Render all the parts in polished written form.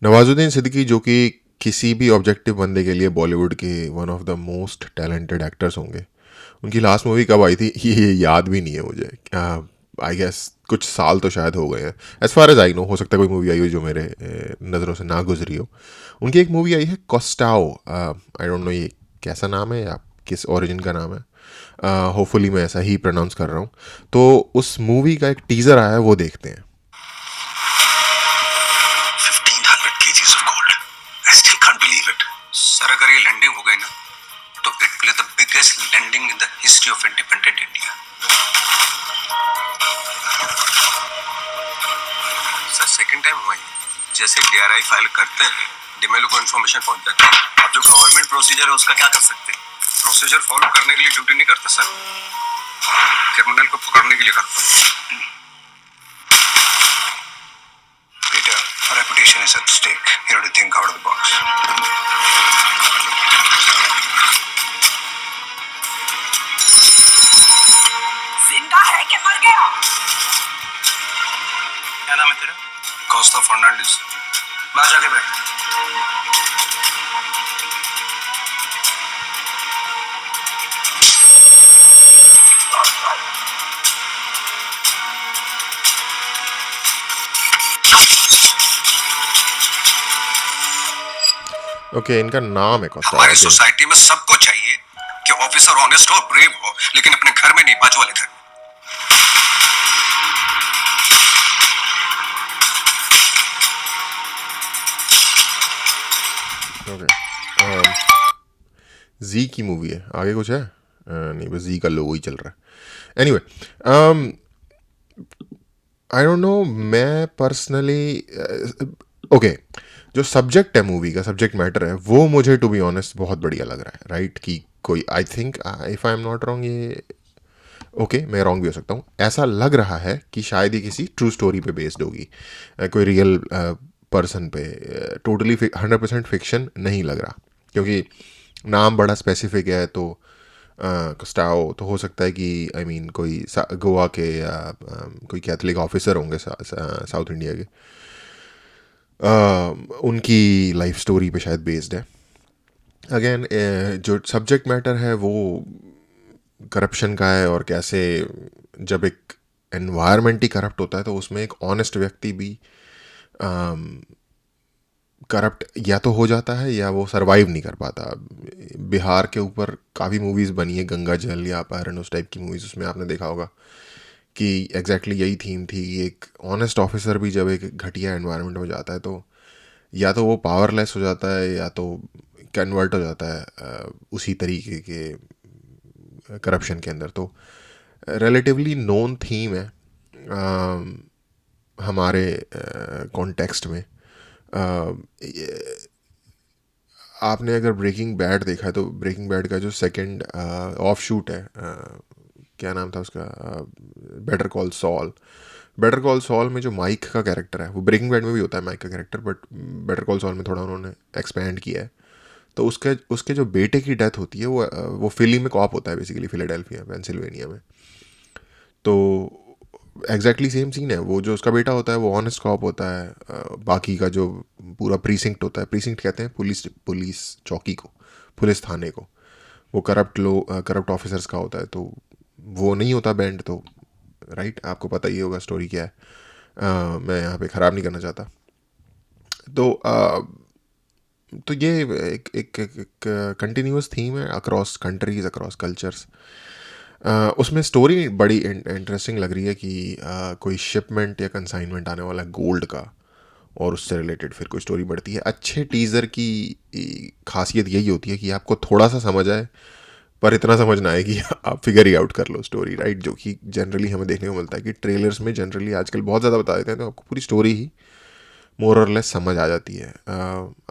नवाजुद्दीन सिद्दीकी जो कि किसी भी ऑब्जेक्टिव बंदे के लिए बॉलीवुड के one of the most talented actors होंगे। उनकी लास्ट मूवी कब आई थी ये याद भी नहीं है मुझे। आई गेस कुछ साल तो शायद हो गए हैं। As far as I know, हो सकता है कोई मूवी आई हो जो मेरे नज़रों से ना गुजरी हो। उनकी एक मूवी आई है कोस्टाओ। आई डोंट नो ये कैसा नाम है या किस ओरिजिन का नाम है। होपफुली मैं ऐसा ही प्रोनाउंस कर रहा हूँ। तो उस मूवी का एक टीज़र आया है, वो देखते हैं। 1500 kgs of gold. I still can't believe it. Sir अगर ये लैंडिंग हो गई ना तो it will the biggest landing in the history of independent India. Sir second time हुआ ये। जैसे डीआरआई फाइल करते हैं डीमेलो को इन्फॉर्मेशन पहुंच जाती है। अब जो गवर्नमेंट प्रोसीजर है उसका क्या कर सकते हैं? प्रोसीजर फॉलो करने के लिए ड्यूटी नहीं करता सर, क्रिमिनल को पकड़ने के लिए करता। Peter, our reputation is at stake. You have to think out of the box. जिंदा है कि मर गया? क्या नाम है तेरा? कोस्टा फर्नांडिस। बाहर जाके बैठ। ओके, इनका नाम है कोस्टाओ। हमारी ओके। सोसाइटी में सबको चाहिए कि ऑफिसर ऑनेस्ट हो, ब्रेव हो, लेकिन अपने घर में नहीं, बाजू वाले घर में। ओके। जी की मूवी है, आगे कुछ है? नहीं, बस जी का लोगो ही चल रहा है। एनीवे, आई डोंट नो, मैं पर्सनली ओके, जो सब्जेक्ट है मूवी का, सब्जेक्ट मैटर है, वो मुझे टू बी ऑनेस्ट बहुत बढ़िया लग रहा है। राइट कि कोई, I think if I am not wrong, ये ओके मैं रॉन्ग भी हो सकता हूँ, ऐसा लग रहा है कि शायद ये किसी ट्रू स्टोरी पे बेस्ड होगी। कोई रियल पर्सन पे। टोटली 100% फिक्शन नहीं लग रहा, क्योंकि नाम बड़ा स्पेसिफिक है। तो कस्टाओ तो हो सकता है कि आई मीन कोई गोवा के या कोई कैथलिक ऑफिसर होंगे साउथ इंडिया के। उनकी लाइफ स्टोरी पे शायद बेस्ड है। अगेन जो सब्जेक्ट मैटर है वो करप्शन का है, और कैसे जब एक एनवायरनमेंट ही करप्ट होता है तो उसमें एक ऑनेस्ट व्यक्ति भी करप्ट या तो हो जाता है या वो सरवाइव नहीं कर पाता। बिहार के ऊपर काफ़ी मूवीज़ बनी है, गंगा जल या अपहरण, उस टाइप की मूवीज़, उसमें आपने देखा होगा कि एग्जैक्टली यही थीम थी। एक ऑनेस्ट ऑफिसर भी जब एक घटिया एनवायरनमेंट में जाता है तो या तो वो पावरलेस हो जाता है या तो कन्वर्ट हो जाता है उसी तरीके के करप्शन के अंदर। तो रिलेटिवली नोन थीम है हमारे कॉन्टेक्स्ट में। आपने अगर ब्रेकिंग बैड देखा है तो ब्रेकिंग बैड का जो सेकंड ऑफ शूट है, क्या नाम था उसका, Better Call Saul. Better Call Saul में जो माइक का कैरेक्टर है, वो ब्रेकिंग बैड में भी होता है माइक का character, but Better Call Saul में थोड़ा उन्होंने एक्सपैंड किया है। तो उसके उसके जो बेटे की डेथ होती है, वो फिली में कॉप होता है बेसिकली, फिलाडेल्फिया पेंसिल्वेनिया में। तो एग्जैक्टली सेम सीन है। वो जो उसका बेटा होता है वो ऑनेस्ट कॉप होता है। बाकी का जो पूरा प्रीसिंक्ट होता है, प्रीसिंक्ट कहते हैं पुलिस पुलिस चौकी को, पुलिस थाने को, वो करप्ट ऑफिसर्स का होता है। तो वो नहीं होता बैंड। तो राइट, आपको पता ही होगा स्टोरी क्या है। मैं यहाँ पे ख़राब नहीं करना चाहता। तो तो ये एक कंटिन्यूस थीम है अक्रॉस कंट्रीज, अक्रॉस कल्चर्स। उसमें स्टोरी बड़ी इंटरेस्टिंग लग रही है कि कोई शिपमेंट या कंसाइनमेंट आने वाला है गोल्ड का, और उससे रिलेटेड फिर कोई स्टोरी बढ़ती है। अच्छे टीज़र की खासियत यही होती है कि आपको थोड़ा सा समझ आए, पर इतना समझ ना आए कि आप फिगर ही आउट कर लो स्टोरी। राइट, जो कि जनरली हमें देखने को मिलता है कि ट्रेलर्स में जनरली आजकल बहुत ज़्यादा बता देते हैं, तो आपको पूरी स्टोरी ही मोर और लेस समझ आ जाती है।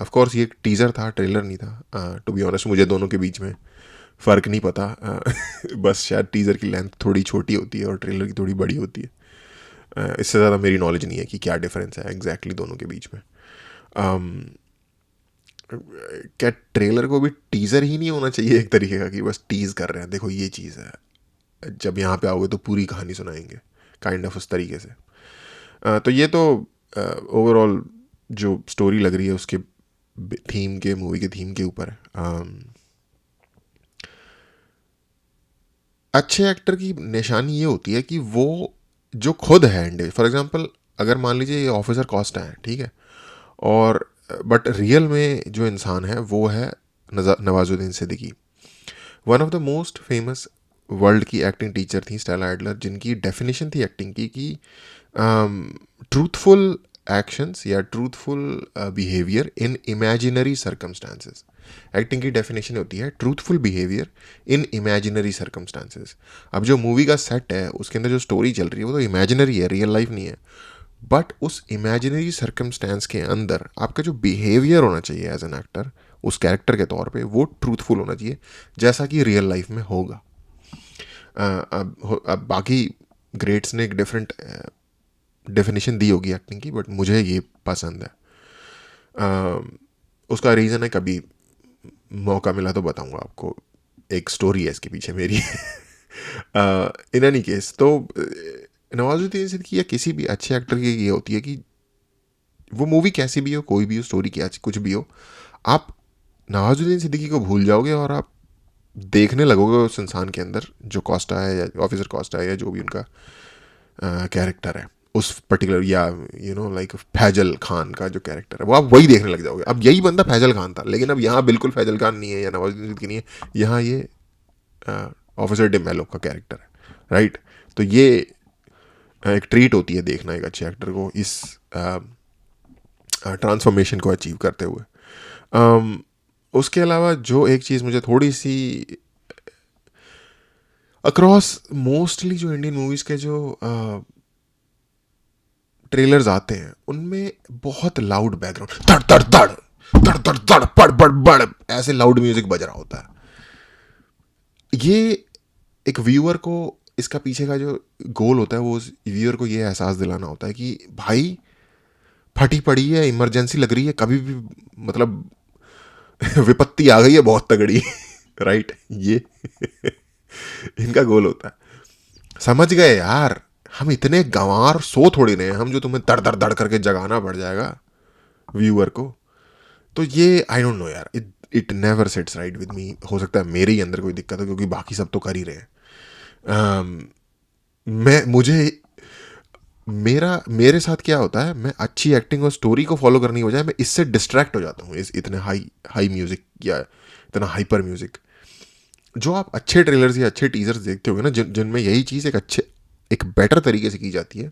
ऑफ कोर्स ये एक टीज़र था, ट्रेलर नहीं था। टू बी ऑनेस्ट मुझे दोनों के बीच में फ़र्क नहीं पता। बस शायद टीज़र की लेंथ थोड़ी छोटी होती है और ट्रेलर की थोड़ी बड़ी होती है। इससे ज़्यादा मेरी नॉलेज नहीं है कि क्या डिफरेंस है एग्जैक्टली दोनों के बीच में। क्या ट्रेलर को भी टीज़र ही नहीं होना चाहिए एक तरीके का, कि बस टीज़ कर रहे हैं, देखो ये चीज़ है, जब यहाँ पे आओगे तो पूरी कहानी सुनाएंगे, काइंड ऑफ उस तरीके से। तो ये तो ओवरऑल जो स्टोरी लग रही है उसके थीम के, मूवी के थीम के ऊपर है। अच्छे एक्टर की निशानी ये होती है कि वो जो खुद है, फॉर एग्जांपल अगर मान लीजिए ये ऑफिसर कॉस्टा है, ठीक है, और बट रियल में जो इंसान है वो है Nawazuddin Siddiqui. One of the most famous world की एक्टिंग टीचर थी स्टेला एडलर, जिनकी डेफिनेशन थी एक्टिंग की कि ट्रूथफुल एक्शंस या truthful behaviour in imaginary circumstances. Acting की डेफिनेशन होती है truthful behaviour in imaginary circumstances. अब जो मूवी का सेट है उसके अंदर जो स्टोरी चल रही है वो तो इमेजिनरी है, रियल लाइफ नहीं है, बट उस इमेजिनरी सर्कमस्टेंस के अंदर आपका जो बिहेवियर होना चाहिए एज एन एक्टर, उस कैरेक्टर के तौर पे वो ट्रूथफुल होना चाहिए जैसा कि रियल लाइफ में होगा। अब बाकी ग्रेट्स ने एक डिफरेंट डेफिनेशन दी होगी एक्टिंग की, बट मुझे ये पसंद है। उसका रीज़न है, कभी मौका मिला तो बताऊंगा आपको, एक स्टोरी है इसके पीछे मेरी। इन एनी केस, तो नवाजुद्दीन सिद्दीकी या किसी भी अच्छे एक्टर की ये होती है कि वो मूवी कैसी भी हो, कोई भी हो, स्टोरी क्या कुछ भी हो, आप नवाजुद्दीन सिद्दीकी को भूल जाओगे और आप देखने लगोगे उस इंसान के अंदर जो कॉस्टा है या ऑफिसर कॉस्टा है या जो भी उनका कैरेक्टर है उस पर्टिकुलर, या लाइक फैजल खान का जो कैरेक्टर है वो आप वही देखने लग जाओगे। अब यही बंदा फैजल खान था, लेकिन अब यहाँ बिल्कुल फैजल खान नहीं है या नवाजुद्दीन सिद्दीकी नहीं है, यहाँ ये ऑफिसर डिमेलो का कैरेक्टर है, राइट। तो ये एक ट्रीट होती है देखना एक अच्छे एक्टर को इस ट्रांसफॉर्मेशन को अचीव करते हुए। उसके अलावा जो एक चीज़ मुझे थोड़ी सी अक्रॉस मोस्टली जो इंडियन मूवीज़ के जो ट्रेलर्स आते हैं उनमें बहुत लाउड बैकग्राउंड, धड़ धड़ धड़ धड़ धड़ धड़ पड़ पड़ बड़, ऐसे लाउड म्यूजिक बज रहा होता है। ये एक व्यूअर को, इसका पीछे का जो गोल होता है वो उस व्यूअर को ये एहसास दिलाना होता है कि भाई फटी पड़ी है, इमरजेंसी लग रही है, कभी भी मतलब विपत्ति आ गई है बहुत तगड़ी। राइट, ये इनका गोल होता है। समझ गए यार, हम इतने गंवार सो थोड़ी रहे हैं हम जो तुम्हें दड़ दड़ दड़ करके जगाना पड़ जाएगा व्यूअर को। तो ये आई डोंट नो यार, it it never sets right with me. हो सकता है मेरे ही अंदर कोई दिक्कत हो क्योंकि बाकी सब तो कर ही रहे हैं। मैं मुझे मेरे साथ क्या होता है, मैं अच्छी एक्टिंग और स्टोरी को फॉलो करने की बजाय मैं इससे डिस्ट्रैक्ट हो जाता हूँ, इस इतने हाई हाई म्यूजिक या इतना हाइपर म्यूजिक। जो आप अच्छे ट्रेलर्स या अच्छे टीजर्स देखते होगे ना, जिनमें यही चीज़ एक बेटर तरीके से की जाती है,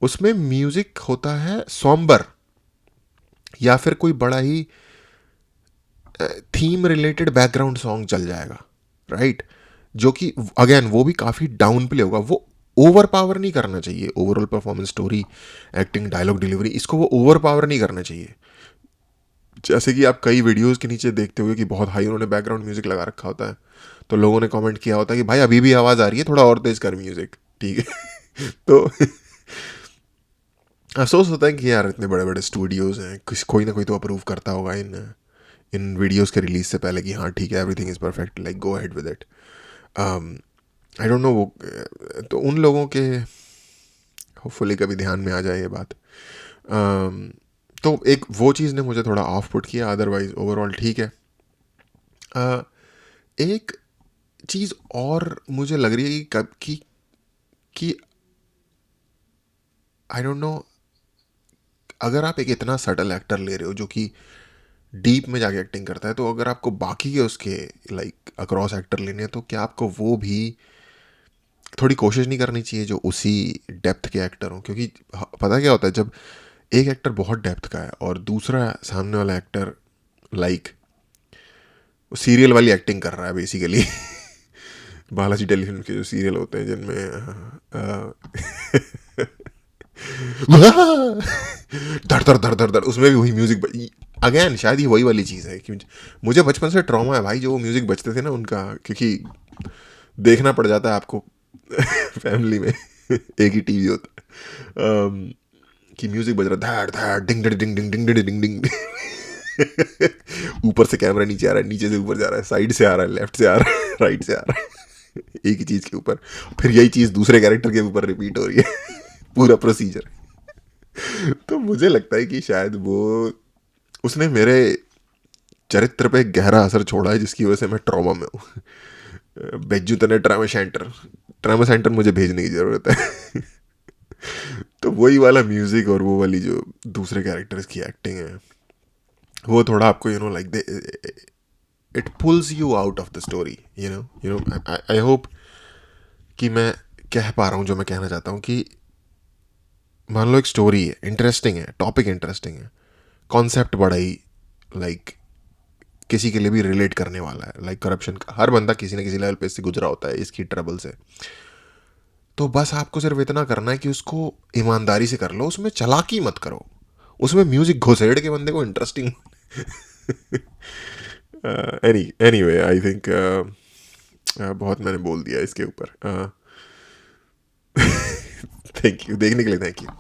उसमें म्यूजिक होता है सॉम्बर या फिर कोई बड़ा ही थीम रिलेटेड बैकग्राउंड सॉन्ग चल जाएगा, राइट। जो कि अगेन वो भी काफ़ी डाउन प्ले होगा, वो ओवर पावर नहीं करना चाहिए। Overall performance, story, acting, dialogue delivery, इसको वो ओवर पावर नहीं करना चाहिए। जैसे कि आप कई वीडियोस के नीचे देखते हुए कि बहुत हाई उन्होंने बैकग्राउंड म्यूजिक लगा रखा होता है, तो लोगों ने कमेंट किया होता है कि भाई अभी भी आवाज़ आ रही है, थोड़ा और तेज कर म्यूजिक, ठीक है। तो अफसोस होता है कि यार इतने बड़े बड़े स्टूडियोज़ हैं, कोई ना कोई तो अप्रूव करता होगा इन इन वीडियोस के रिलीज से पहले कि हाँ ठीक है, everything is perfect, like go ahead with it. I don't know वो, तो उन लोगों के होपफुली कभी ध्यान में आ जाए ये बात। तो एक वो चीज़ ने मुझे थोड़ा ऑफ पुट किया, अदरवाइज ओवरऑल ठीक है। एक चीज़ और मुझे लग रही है कि कब कि आई डोंट नो, अगर आप एक इतना सटल एक्टर ले रहे हो जो कि डीप में जाके एक्टिंग करता है, तो अगर आपको बाकी के उसके लाइक अक्रॉस एक्टर लेने हैं तो क्या आपको वो भी थोड़ी कोशिश नहीं करनी चाहिए जो उसी डेप्थ के एक्टर हों? क्योंकि पता क्या होता है, जब एक एक्टर बहुत डेप्थ का है और दूसरा सामने वाला एक्टर लाइक सीरियल वाली एक्टिंग कर रहा है बेसिकली। बालाजी टेलीफिल्म के जो सीरियल होते हैं जिनमें धड़ धड़ धड़ धड़ धड़, उसमें भी वही म्यूजिक। अगेन शायद ये वही वाली चीज़ है कि मुझे बचपन से ट्रॉमा है भाई, जो वो म्यूजिक बजते थे ना उनका, क्योंकि देखना पड़ जाता है आपको फैमिली में। एक ही टीवी होता है, कि म्यूजिक बज रहा है धड़ धड़ डिंग डिंग डिंग डिंग डिंग डिंग डिंग। ऊपर से कैमरा नीचे आ रहा है, नीचे से ऊपर जा रहा है, साइड से आ रहा है, लेफ्ट से आ रहा है, राइट से आ रहा है, एक ही चीज़ के ऊपर, फिर यही चीज़ दूसरे कैरेक्टर के ऊपर रिपीट हो रही है। पूरा प्रोसीजर। तो मुझे लगता है कि शायद वो उसने मेरे चरित्र पे एक गहरा असर छोड़ा है, जिसकी वजह से मैं ट्रॉमा में हूँ। बेज्जू तने ट्रामा सेंटर मुझे भेजने की ज़रूरत है। तो वही वाला म्यूज़िक और वो वाली जो दूसरे कैरेक्टर्स की एक्टिंग है, वो थोड़ा आपको like they it pools you out of the story. I hope कि मैं कह पा रहा हूँ जो मैं कहना चाहता हूँ, कि मान लो एक स्टोरी है, इंटरेस्टिंग है, टॉपिक इंटरेस्टिंग है, कॉन्सेप्ट बड़ा ही लाइक किसी के लिए भी रिलेट करने वाला है, लाइक करप्शन का हर बंदा किसी ना किसी लेवल पे इससे गुजरा होता है, इसकी ट्रबल से। तो बस आपको सिर्फ इतना करना है कि उसको ईमानदारी से कर लो, उसमें चालाकी मत करो, उसमें म्यूजिक घुसेड़ के बंदे को इंटरेस्टिंग। एनीवे आई थिंक बहुत मैंने बोल दिया इसके ऊपर। थैंक यू, देखने के लिए थैंक यू।